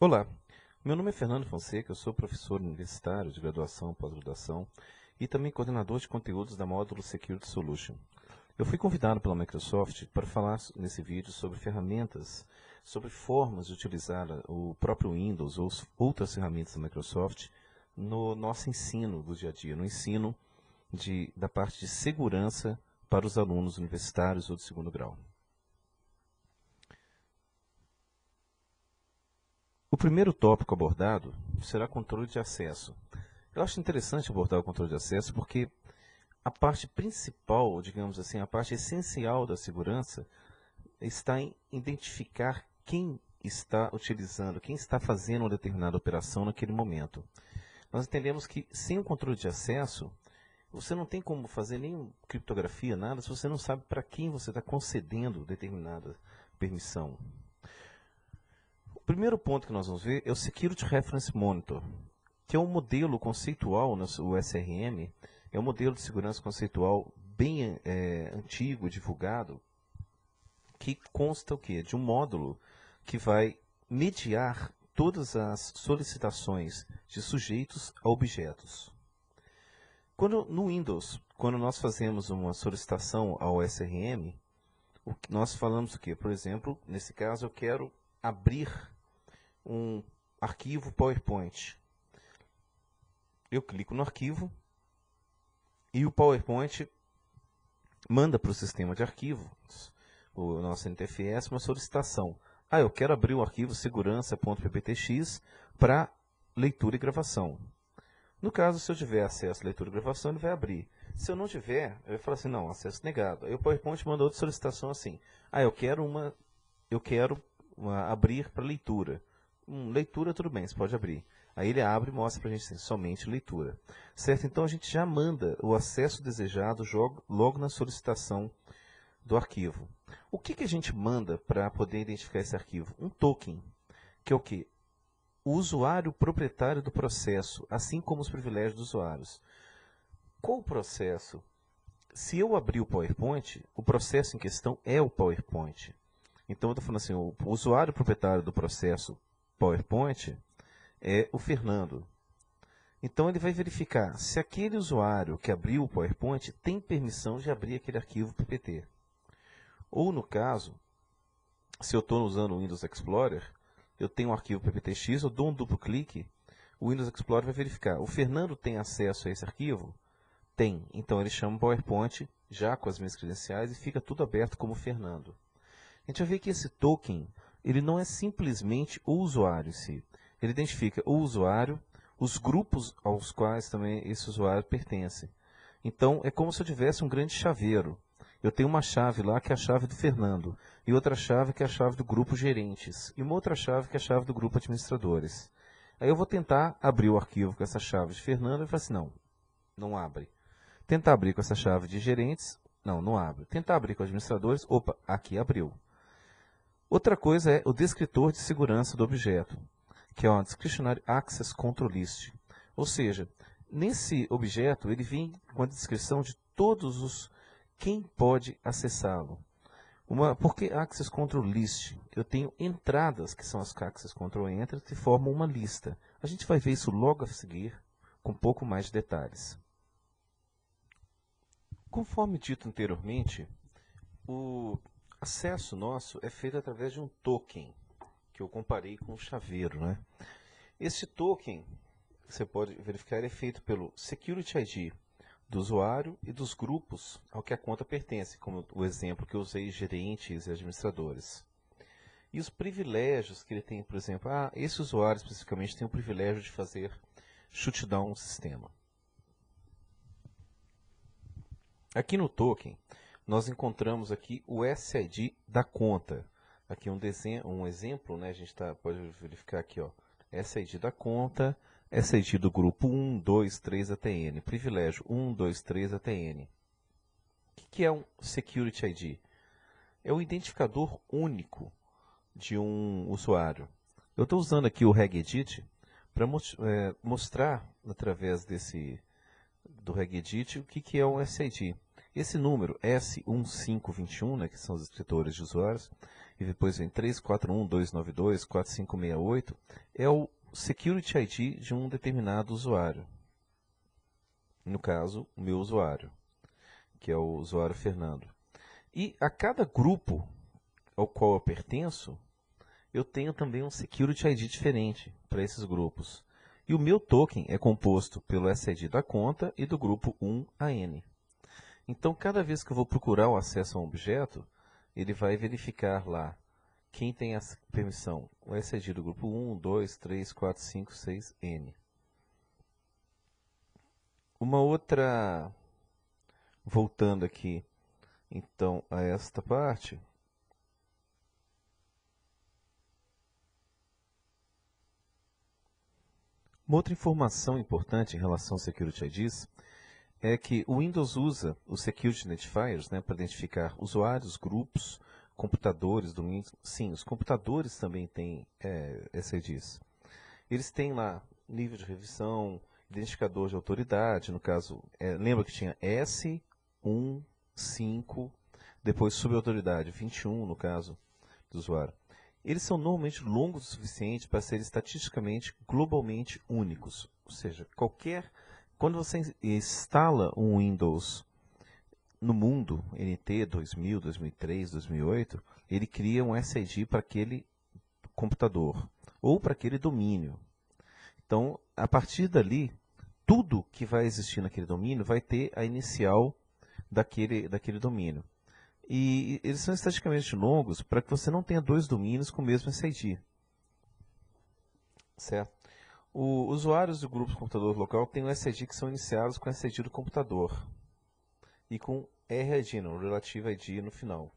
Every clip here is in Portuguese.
Olá, meu nome é Fernando Fonseca, eu sou professor universitário de graduação e pós-graduação e também coordenador de conteúdos da módulo Security Solution. Eu fui convidado pela Microsoft para falar nesse vídeo sobre ferramentas, sobre formas de utilizar o próprio Windows ou outras ferramentas da Microsoft no nosso ensino do dia a dia, no ensino da parte de segurança para os alunos universitários ou de segundo grau. O primeiro tópico abordado será controle de acesso. Eu acho interessante abordar o controle de acesso porque a parte principal, digamos assim, a parte essencial da segurança está em identificar quem está utilizando, quem está fazendo uma determinada operação naquele momento. Nós entendemos que sem o controle de acesso, você não tem como fazer nem criptografia, nada, se você não sabe para quem você está concedendo determinada permissão. O primeiro ponto que nós vamos ver é o Security Reference Monitor, que é um modelo conceitual no SRM, é um modelo de segurança conceitual bem antigo, divulgado, que consta o quê? De um módulo que vai mediar todas as solicitações de sujeitos a objetos. No Windows, quando nós fazemos uma solicitação ao SRM, nós falamos o quê? Por exemplo, nesse caso eu quero abrir um arquivo PowerPoint. Eu clico no arquivo e o PowerPoint manda para o sistema de arquivos, o nosso NTFS, uma solicitação. Eu quero abrir o arquivo segurança.pptx para leitura e gravação. No caso, se eu tiver acesso à leitura e gravação, ele vai abrir. Se eu não tiver, eu vou falar assim, não, acesso negado. Aí o PowerPoint manda outra solicitação assim. Eu quero abrir para leitura. Leitura, tudo bem, você pode abrir. Aí ele abre e mostra para a gente assim, somente leitura. Certo? Então a gente já manda o acesso desejado logo na solicitação do arquivo. O que a gente manda para poder identificar esse arquivo? Um token, que é o quê? O usuário proprietário do processo, assim como os privilégios dos usuários. Qual o processo? Se eu abrir o PowerPoint, o processo em questão é o PowerPoint. Então eu estou falando assim, o usuário proprietário do processo PowerPoint é o Fernando. Então ele vai verificar se aquele usuário que abriu o PowerPoint tem permissão de abrir aquele arquivo PPT. Ou no caso, se eu estou usando o Windows Explorer, eu tenho um arquivo PPTX, eu dou um duplo clique, o Windows Explorer vai verificar, o Fernando tem acesso a esse arquivo? Tem. Então ele chama o PowerPoint já com as minhas credenciais e fica tudo aberto como Fernando. A gente vai ver que esse token, ele não é simplesmente o usuário em si. Ele identifica o usuário, os grupos aos quais também esse usuário pertence. Então, é como se eu tivesse um grande chaveiro. Eu tenho uma chave lá que é a chave do Fernando, e outra chave que é a chave do grupo gerentes, e uma outra chave que é a chave do grupo administradores. Aí eu vou tentar abrir o arquivo com essa chave de Fernando e falar assim, não, não abre. Tentar abrir com essa chave de gerentes, não abre. Tentar abrir com administradores, opa, aqui abriu. Outra coisa é o descritor de segurança do objeto, que é o Discretionary Access Control List. Ou seja, nesse objeto ele vem com a descrição de todos os quem pode acessá-lo. Por que Access Control List? Eu tenho entradas, que são as Access Control Entries, que formam uma lista. A gente vai ver isso logo a seguir, com um pouco mais de detalhes. Conforme dito anteriormente, o acesso nosso é feito através de um token, que eu comparei com o chaveiro, né? Esse token, você pode verificar, é feito pelo Security ID do usuário e dos grupos ao que a conta pertence, como o exemplo que eu usei, gerentes e administradores. E os privilégios que ele tem, por exemplo, esse usuário especificamente tem o privilégio de fazer shutdown no sistema. Aqui no token, nós encontramos aqui o SID da conta. Aqui um exemplo, né? A gente pode verificar aqui, ó, SID da conta, SID do grupo 1, 2, 3 até N, privilégio 1, 2, 3 até N. O que é um Security ID? É o identificador único de um usuário. Eu estou usando aqui o regedit para mostrar, através do regedit, o que é um SID. Esse número S1521, né, que são os descritores de usuários, e depois vem 341.292.4568, é o Security ID de um determinado usuário. No caso, o meu usuário, que é o usuário Fernando. E a cada grupo ao qual eu pertenço, eu tenho também um Security ID diferente para esses grupos. E o meu token é composto pelo SID da conta e do grupo 1AN. Então, cada vez que eu vou procurar o acesso a um objeto, ele vai verificar lá quem tem a permissão, o SID do grupo 1, 2, 3, 4, 5, 6, N. Uma outra, voltando aqui, então, a esta parte, uma outra informação importante em relação ao Security IDs é que o Windows usa os Security Identifiers, né, para identificar usuários, grupos, computadores do Windows. Sim, os computadores também têm SIDs. Eles têm lá nível de revisão, identificador de autoridade, no caso, lembra que tinha S, 1, 5, depois subautoridade, 21 no caso do usuário. Eles são normalmente longos o suficiente para serem estatisticamente globalmente únicos. Ou seja, quando você instala um Windows no mundo, NT 2000, 2003, 2008, ele cria um SID para aquele computador ou para aquele domínio. Então, a partir dali, tudo que vai existir naquele domínio vai ter a inicial daquele domínio. E eles são estatisticamente longos para que você não tenha dois domínios com o mesmo SID. Certo? Os usuários do grupo de computador local têm um SID que são iniciados com o SID do computador e com RID, não, Relative ID no final.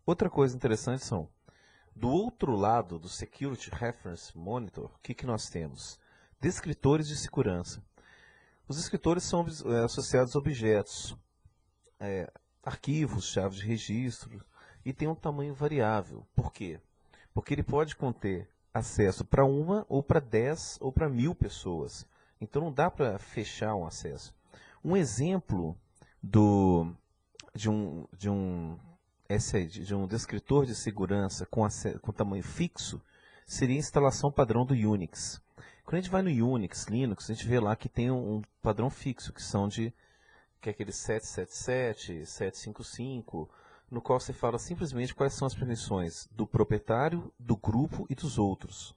Outra coisa interessante são, do outro lado do Security Reference Monitor, o que nós temos? Descritores de segurança. Os descritores são associados a objetos, arquivos, chaves de registro, e tem um tamanho variável. Por quê? Porque ele pode conter acesso para uma, ou para 10, ou para 1000 pessoas. Então não dá para fechar um acesso. Um exemplo de um descritor de segurança com tamanho fixo seria a instalação padrão do Unix. Quando a gente vai no Unix, Linux, a gente vê lá que tem um padrão fixo, que é aquele 777, 755, no qual você fala simplesmente quais são as permissões do proprietário, do grupo e dos outros.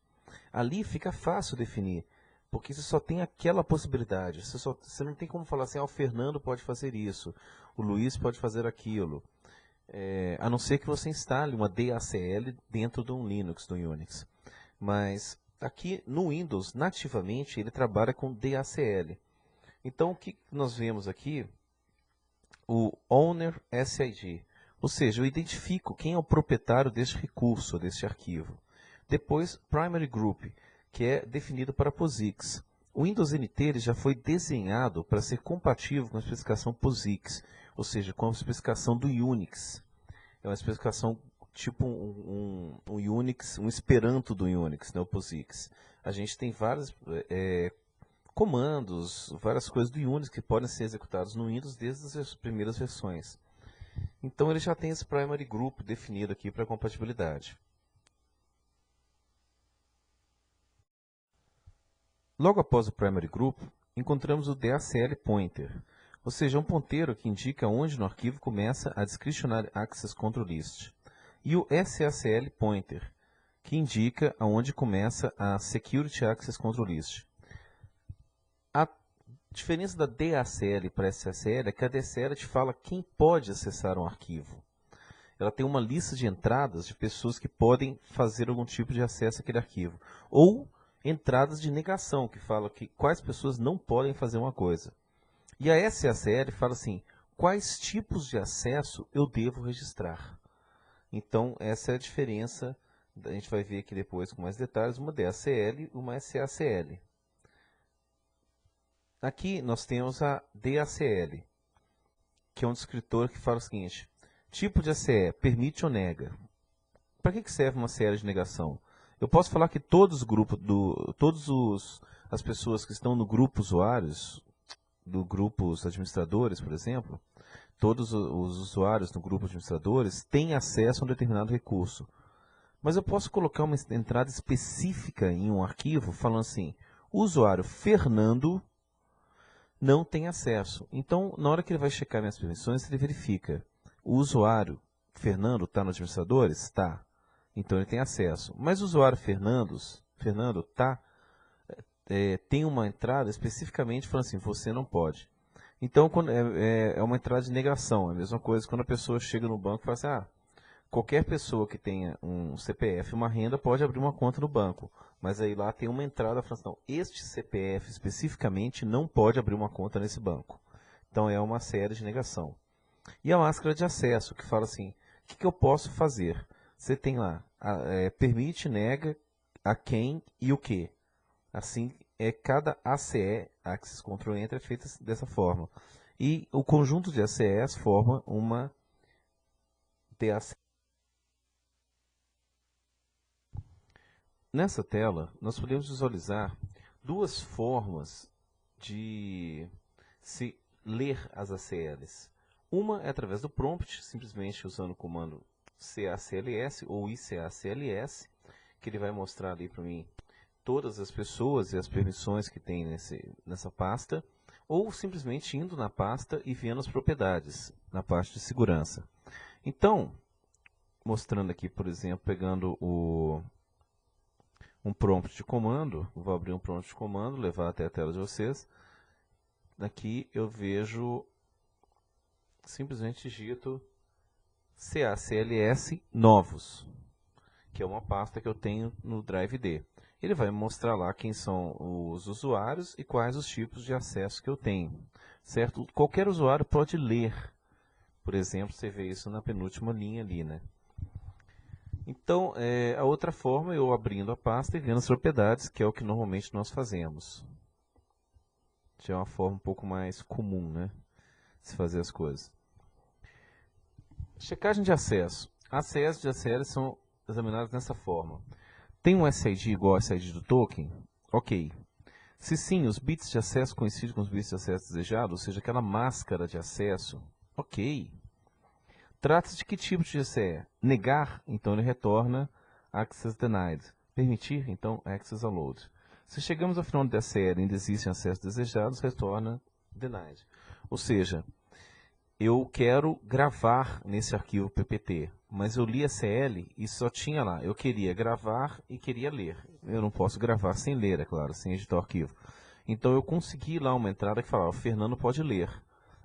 Ali fica fácil definir, porque você só tem aquela possibilidade. Você não tem como falar assim, o Fernando pode fazer isso, o Luiz pode fazer aquilo. A não ser que você instale uma DACL dentro de um Linux, do Unix. Mas aqui no Windows, nativamente, ele trabalha com DACL. Então, o que nós vemos aqui? O Owner SID. Ou seja, eu identifico quem é o proprietário deste recurso, deste arquivo. Depois, Primary Group, que é definido para POSIX. O Windows NT ele já foi desenhado para ser compatível com a especificação POSIX, ou seja, com a especificação do Unix. É uma especificação tipo um Unix, um Esperanto do Unix, né, o POSIX. A gente tem vários comandos, várias coisas do Unix que podem ser executados no Windows desde as primeiras versões. Então ele já tem esse Primary Group definido aqui para compatibilidade. Logo após o Primary Group, encontramos o DACL Pointer, ou seja, um ponteiro que indica onde no arquivo começa a Discretionary Access Control List, e o SACL Pointer, que indica onde começa a Security Access Control List. A diferença da DACL para a SACL é que a DACL te fala quem pode acessar um arquivo. Ela tem uma lista de entradas de pessoas que podem fazer algum tipo de acesso àquele arquivo, ou entradas de negação, que fala que quais pessoas não podem fazer uma coisa. E a SACL fala assim, quais tipos de acesso eu devo registrar. Então, essa é a diferença, a gente vai ver aqui depois com mais detalhes, uma DACL e uma SACL. Aqui nós temos a DACL, que é um descritor que fala o seguinte, tipo de ACE, permite ou nega. Para que serve uma CL de negação? Eu posso falar que todos os grupos as pessoas que estão no grupo usuários, do grupos administradores, por exemplo, todos os usuários no grupo administradores têm acesso a um determinado recurso. Mas eu posso colocar uma entrada específica em um arquivo falando assim, o usuário Fernando não tem acesso. Então, na hora que ele vai checar minhas permissões, ele verifica, o usuário Fernando está no administradores? Está. Então ele tem acesso. Mas o usuário Fernando tá, tem uma entrada especificamente falando assim, você não pode. Então é uma entrada de negação. É a mesma coisa quando a pessoa chega no banco e fala assim, qualquer pessoa que tenha um CPF e uma renda pode abrir uma conta no banco. Mas aí lá tem uma entrada falando assim, não, este CPF especificamente não pode abrir uma conta nesse banco. Então é uma série de negação. E a máscara de acesso, que fala assim, o que eu posso fazer? Você tem lá, permite, nega, a quem e o que. Assim, cada ACE, Access Control Entry, é feita dessa forma. E o conjunto de ACEs forma uma DAC. Nessa tela, nós podemos visualizar duas formas de se ler as ACLs. Uma é através do prompt, simplesmente usando o comando CACLS ou ICACLS, que ele vai mostrar ali para mim todas as pessoas e as permissões que tem nessa pasta, ou simplesmente indo na pasta e vendo as propriedades, na parte de segurança. Então, mostrando aqui, por exemplo, pegando um prompt de comando, vou abrir um prompt de comando, levar até a tela de vocês. Aqui eu vejo, simplesmente digito CACLS novos, que é uma pasta que eu tenho no Drive D. Ele vai me mostrar lá quem são os usuários e quais os tipos de acesso que eu tenho. Certo? Qualquer usuário pode ler. Por exemplo, você vê isso na penúltima linha ali, né? Então, a outra forma é eu abrindo a pasta e vendo as propriedades, que é o que normalmente nós fazemos. Já é uma forma um pouco mais comum, né, de se fazer as coisas. Checagem de acesso. ACS de ACL são examinados dessa forma. Tem um SID igual ao SID do token? Ok. Se sim, os bits de acesso coincidem com os bits de acesso desejados, ou seja, aquela máscara de acesso, ok. Trata-se de que tipo de ACE? Negar, então ele retorna Access Denied. Permitir, então Access Allowed. Se chegamos ao final da ACL e ainda existem acessos desejados, retorna Denied. Ou seja, eu quero gravar nesse arquivo PPT, mas eu li a CL e só tinha lá, eu queria gravar e queria ler. Eu não posso gravar sem ler, é claro, sem editar o arquivo. Então eu consegui lá uma entrada que falava, Fernando pode ler.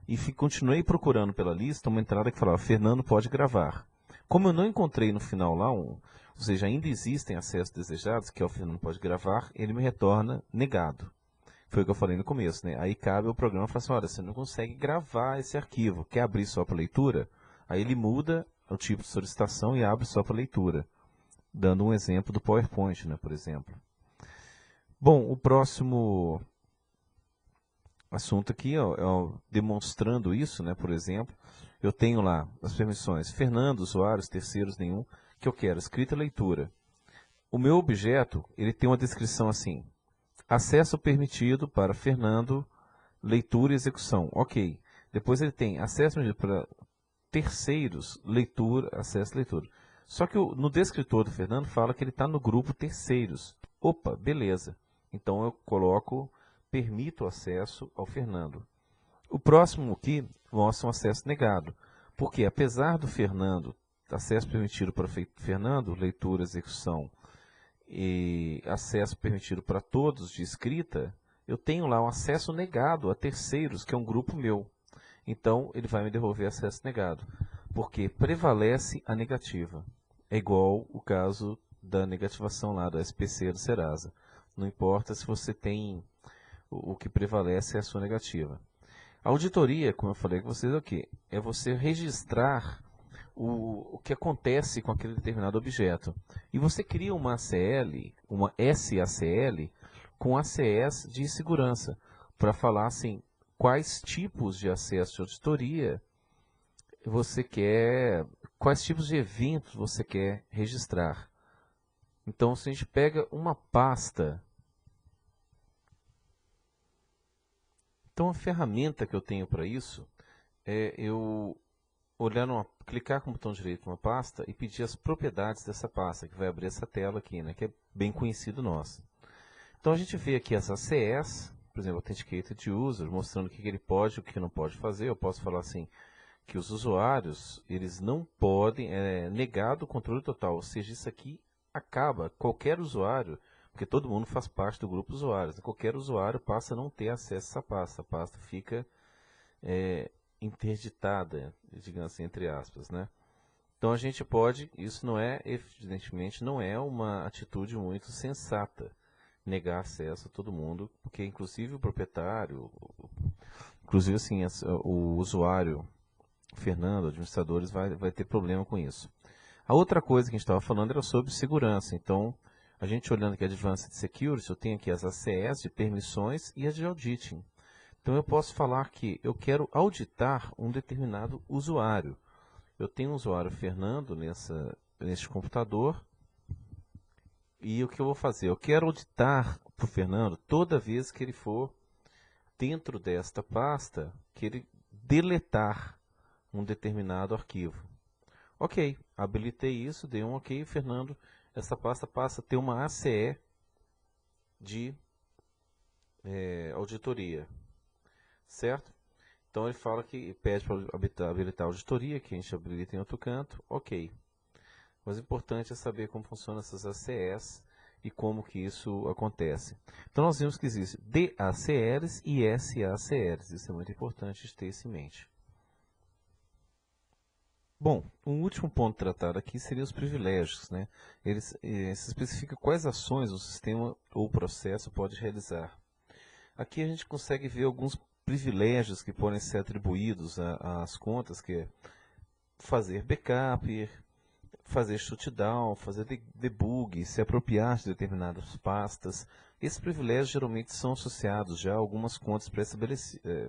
E continuei procurando pela lista uma entrada que falava, Fernando pode gravar. Como eu não encontrei no final lá, ou seja, ainda existem acessos desejados, que é o Fernando pode gravar, ele me retorna negado. Foi o que eu falei no começo, né? Aí cabe ao programa falar assim, olha, você não consegue gravar esse arquivo, quer abrir só para leitura? Aí ele muda o tipo de solicitação e abre só para leitura. Dando um exemplo do PowerPoint, né, por exemplo. Bom, o próximo assunto aqui, demonstrando isso, né, por exemplo, eu tenho lá as permissões Fernando, usuários, terceiros, nenhum, que eu quero, escrita e leitura. O meu objeto, ele tem uma descrição assim, acesso permitido para Fernando, leitura e execução. Ok. Depois ele tem acesso para terceiros, leitura, acesso e leitura. Só que no descritor do Fernando fala que ele está no grupo terceiros. Opa, beleza. Então eu coloco, permito acesso ao Fernando. O próximo aqui mostra um acesso negado. Porque apesar do Fernando, acesso permitido para Fernando, leitura, execução, e acesso permitido para todos de escrita, eu tenho lá um acesso negado a terceiros, que é um grupo meu. Então, ele vai me devolver acesso negado, porque prevalece a negativa. É igual o caso da negativação lá do SPC do Serasa. Não importa se você tem, o que prevalece é a sua negativa. A auditoria, como eu falei com vocês aqui, é você registrar o que acontece com aquele determinado objeto. E você cria uma ACL, uma SACL, com ACS de segurança, para falar assim, quais tipos de acesso de auditoria você quer, quais tipos de eventos você quer registrar. Então, se a gente pega uma pasta, então a ferramenta que eu tenho para isso é eu clicar com o botão direito numa pasta e pedir as propriedades dessa pasta, que vai abrir essa tela aqui, né, que é bem conhecido nosso. Então a gente vê aqui as ACS, por exemplo, Authenticated User, mostrando o que ele pode e o que não pode fazer. Eu posso falar assim, que os usuários, eles não podem, negado o controle total, ou seja, isso aqui acaba, qualquer usuário, porque todo mundo faz parte do grupo de usuários, qualquer usuário passa a não ter acesso a essa pasta fica interditada, digamos assim, entre aspas, né? Então a gente pode, isso não é, evidentemente, não é uma atitude muito sensata, negar acesso a todo mundo, porque inclusive o proprietário, inclusive assim, o usuário, o Fernando, administradores, vai ter problema com isso. A outra coisa que a gente estava falando era sobre segurança. Então, a gente olhando aqui Advanced Security, eu tenho aqui as ACS de permissões e as de auditing. Então, eu posso falar que eu quero auditar um determinado usuário. Eu tenho um usuário Fernando neste computador e o que eu vou fazer? Eu quero auditar para o Fernando toda vez que ele for dentro desta pasta, que ele deletar um determinado arquivo. Ok, habilitei isso, dei um ok, Fernando, essa pasta passa a ter uma ACE de auditoria, certo? Então ele fala que pede para habilitar a auditoria, que a gente habilita em outro canto, ok. Mas o importante é saber como funcionam essas ACS e como que isso acontece. Então nós vimos que existe DACLs e SACLs, isso é muito importante de ter isso em mente. Bom, um último ponto tratado aqui seria os privilégios, né? Se especifica quais ações o sistema ou processo pode realizar. Aqui a gente consegue ver alguns privilégios que podem ser atribuídos às contas, que é fazer backup, fazer shutdown, fazer debug, se apropriar de determinadas pastas. Esses privilégios geralmente são associados já a algumas contas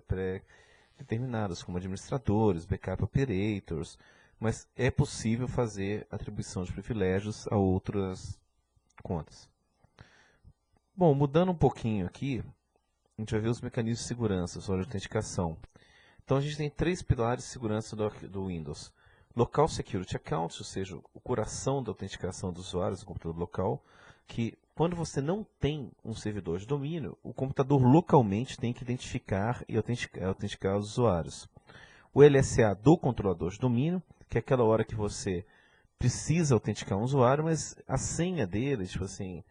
pré-determinadas, como administradores, backup operators, mas é possível fazer atribuição de privilégios a outras contas. Bom, mudando um pouquinho aqui, a gente vai ver os mecanismos de segurança sobre a autenticação. Então a gente tem 3 pilares de segurança do Windows. Local Security Accounts, ou seja, o coração da autenticação dos usuários do computador local, que quando você não tem um servidor de domínio, o computador localmente tem que identificar e autenticar os usuários. O LSA do controlador de domínio, que é aquela hora que você precisa autenticar um usuário, mas a senha dele, tipo assim,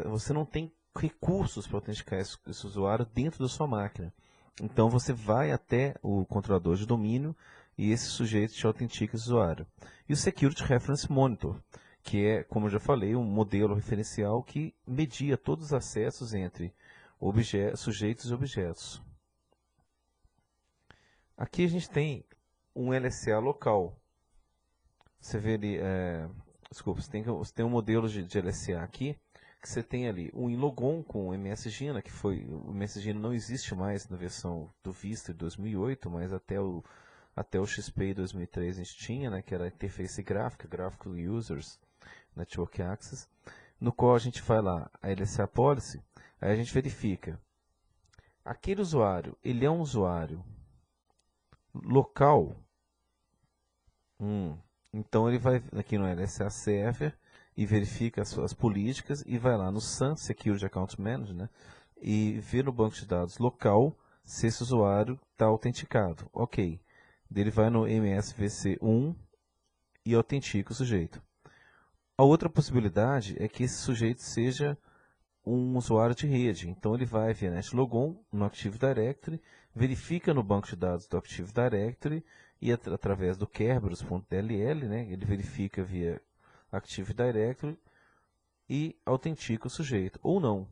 você não tem recursos para autenticar esse usuário dentro da sua máquina. Então você vai até o controlador de domínio e esse sujeito te autentica esse usuário. E o Security Reference Monitor, que é, como eu já falei, um modelo referencial que media todos os acessos entre sujeitos e objetos. Aqui a gente tem um LSA local. Você vê ali, desculpa, você tem um modelo de LSA aqui, que você tem ali um Inlogon com o MSGina, o MSGina não existe mais na versão do Vista de 2008, mas até o XP 2003 a gente tinha, né, que era a interface gráfica, Graphical Users Network Access, no qual a gente vai lá, a LSA Policy, aí a gente verifica, aquele usuário, ele é um usuário local, então ele vai aqui no LSA Server e verifica as suas políticas e vai lá no SAN, Security Account Manager, né, e vê no banco de dados local se esse usuário está autenticado. Ok. Ele vai no MSVC1 e autentica o sujeito. A outra possibilidade é que esse sujeito seja um usuário de rede. Então ele vai via NetLogon no Active Directory, verifica no banco de dados do Active Directory e através do Kerberos.dll, né, ele verifica via Active Directory e autentica o sujeito, ou não.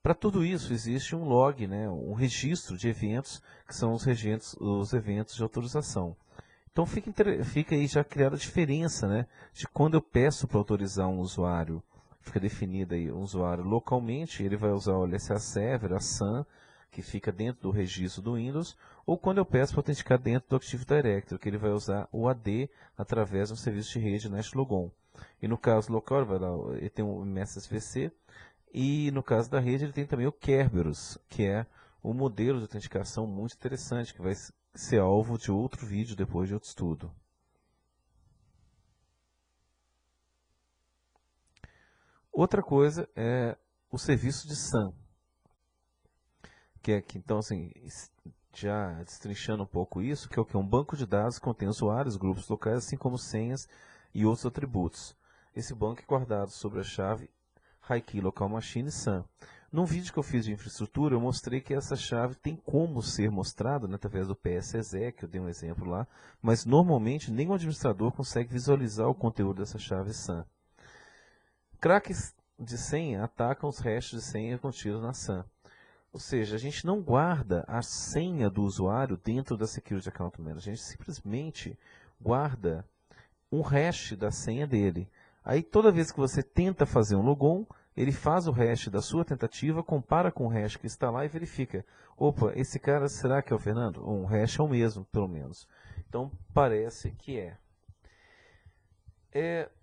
Para tudo isso existe um log, né, um registro de eventos, que são os eventos de autorização. Então fica aí já criada a diferença, né, de quando eu peço para autorizar um usuário, fica definido aí um usuário localmente, ele vai usar o LSA Server, a SAN, que fica dentro do registro do Windows, ou quando eu peço para autenticar dentro do Active Directory, que ele vai usar o AD através de um serviço de rede NetLogon. E no caso local, ele tem o MSVC, e no caso da rede ele tem também o Kerberos, que é um modelo de autenticação muito interessante, que vai ser alvo de outro vídeo depois de outro estudo. Outra coisa é o serviço de SAN, que é que então assim, já destrinchando um pouco isso, que é o que? Um banco de dados que contém usuários, grupos locais, assim como senhas e outros atributos. Esse banco é guardado sobre a chave HighKey Local Machine SAN. Num vídeo que eu fiz de infraestrutura, eu mostrei que essa chave tem como ser mostrada, né, através do PSExec, que eu dei um exemplo lá, mas normalmente nenhum administrador consegue visualizar o conteúdo dessa chave SAN. Craques de senha atacam os hashes de senha contidos na SAN. Ou seja, a gente não guarda a senha do usuário dentro da Security Account Manager, a gente simplesmente guarda um hash da senha dele. Aí toda vez que você tenta fazer um logon, ele faz o hash da sua tentativa, compara com o hash que está lá e verifica. Opa, esse cara será que é o Fernando? Um hash é o mesmo, pelo menos. Então parece que é.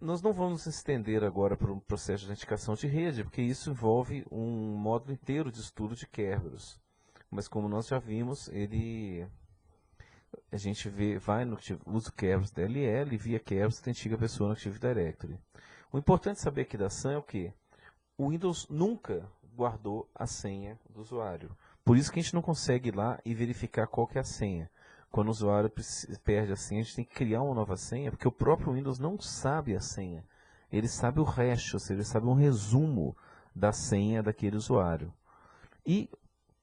Nós não vamos nos estender agora para um processo de autenticação de rede, porque isso envolve um módulo inteiro de estudo de Kerberos. Mas como nós já vimos, a gente usa o Kerberos DLL e via Kerberos autentica a pessoa no Active Directory. O importante saber aqui da SAN é o quê? O Windows nunca guardou a senha do usuário. Por isso que a gente não consegue ir lá e verificar qual que é a senha. Quando o usuário perde a senha, a gente tem que criar uma nova senha, porque o próprio Windows não sabe a senha. Ele sabe o hash, ou seja, ele sabe um resumo da senha daquele usuário. E,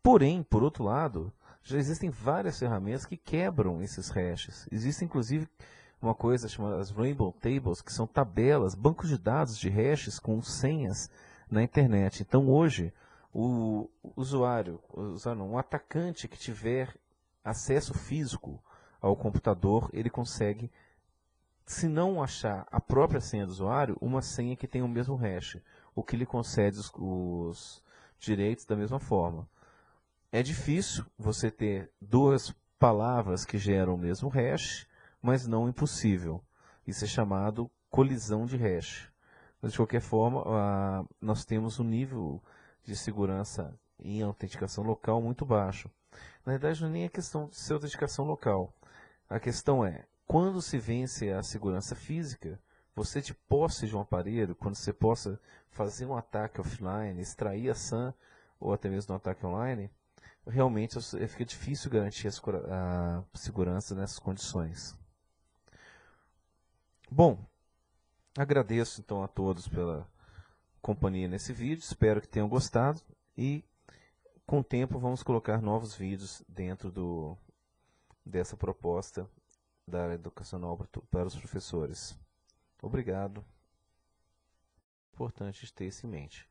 porém, por outro lado, já existem várias ferramentas que quebram esses hashes. Existe, inclusive, uma coisa chamada as Rainbow Tables, que são tabelas, bancos de dados de hashes com senhas na internet. Então, hoje, o usuário, um atacante que tiver acesso físico ao computador, ele consegue, se não achar a própria senha do usuário, uma senha que tem o mesmo hash, o que lhe concede os direitos da mesma forma. É difícil você ter duas palavras que geram o mesmo hash, mas não impossível. Isso é chamado colisão de hash. Mas, de qualquer forma, nós temos um nível de segurança em autenticação local muito baixo. Na verdade, não é nem a questão de ser autenticação local. A questão é, quando se vence a segurança física, você de posse de um aparelho, quando você possa fazer um ataque offline, extrair a SAN, ou até mesmo um ataque online, realmente fica difícil garantir a segurança nessas condições. Bom, agradeço então a todos pela companhia nesse vídeo, espero que tenham gostado e com o tempo vamos colocar novos vídeos dentro dessa proposta da área educacional para os professores. Obrigado. Importante ter isso em mente.